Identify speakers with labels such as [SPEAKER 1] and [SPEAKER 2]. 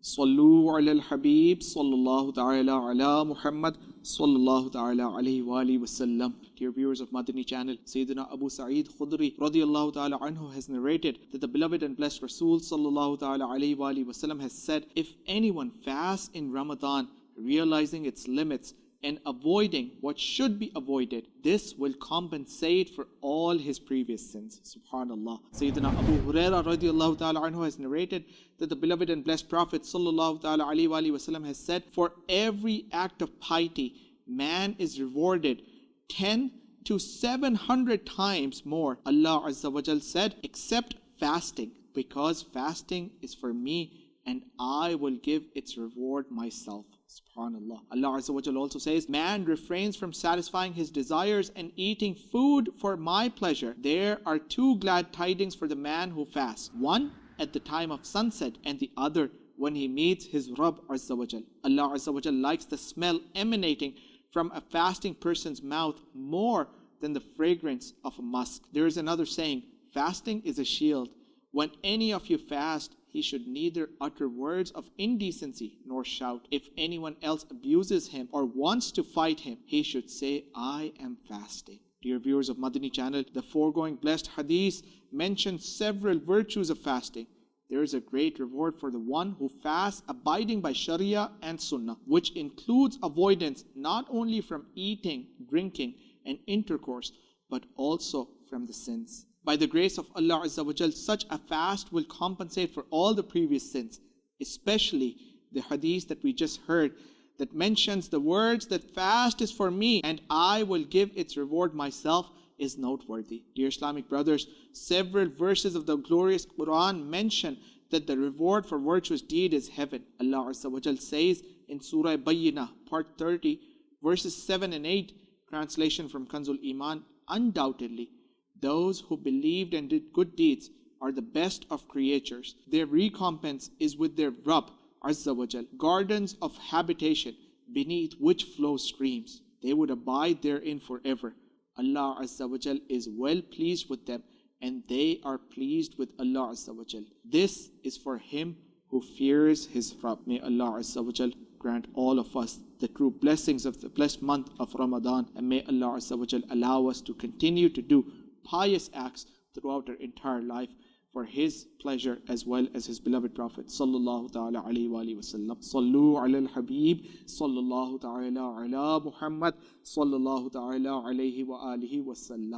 [SPEAKER 1] Sallu ala al-Habib sallallahu ta'ala ala Muhammad sallallahu ta'ala alayhi wa alihi wasallam. Dear viewers of Madani Channel, Sayyidina Abu Sa'id Khudri radiyallahu ta'ala anhu has narrated that the beloved and blessed Rasul sallallahu ta'ala alayhi wa alihi wasallam has said, if anyone fasts in Ramadan, realizing its limits and avoiding what should be avoided, this will compensate for all his previous sins. Subhanallah. Sayyidina Abu Hurairah radiyallahu ta'ala anhu has narrated that the beloved and blessed Prophet sallallahu ta'ala alayhi wa alihi wasallam has said, for every act of piety, man is rewarded 10 to 700 times more. Allah Azza wa Jal said, except fasting, because fasting is for me and I will give its reward myself. Subhanallah. Allah Azza wa Jal also says, man refrains from satisfying his desires and eating food for my pleasure. There are two glad tidings for the man who fasts. One at the time of sunset and the other when he meets his Rabb Azza wa Jal. Allah Azza wa Jal likes the smell emanating from a fasting person's mouth more than the fragrance of a musk. There is another saying, fasting is a shield. When any of you fast, he should neither utter words of indecency nor shout. If anyone else abuses him or wants to fight him, he should say, I am fasting. Dear viewers of Madani Channel, the foregoing blessed hadith mentions several virtues of fasting. There is a great reward for the one who fasts abiding by Sharia and Sunnah, which includes avoidance not only from eating, drinking, and intercourse, but also from the sins. By the grace of Allah Azza wa Jal, such a fast will compensate for all the previous sins, especially the hadith that we just heard that mentions the words that fast is for me and I will give its reward myself is noteworthy. Dear Islamic brothers, several verses of the glorious Quran mention that the reward for virtuous deed is heaven. Allah Azza wa Jal says in Surah Bayyinah, part 30, verses 7 and 8, translation from Kanzul Iman, undoubtedly, those who believed and did good deeds are the best of creatures. Their recompense is with their Rabb Azza wa Jal, gardens of habitation beneath which flow streams. They would abide therein forever. Allah Azza wa Jal is well pleased with them and they are pleased with Allah Azza wa Jal. This is for him who fears his Rabb. May Allah Azza wa Jal grant all of us the true blessings of the blessed month of Ramadan, and may Allah Azza wa Jal allow us to continue to do pious acts throughout our entire life for his pleasure as well as his beloved Prophet sallallahu ta'ala alayhi wa alihi wasallam. Sallu ala al-Habib sallallahu ta'ala ala Muhammad sallallahu ta'ala alayhi wa alihi wasallam.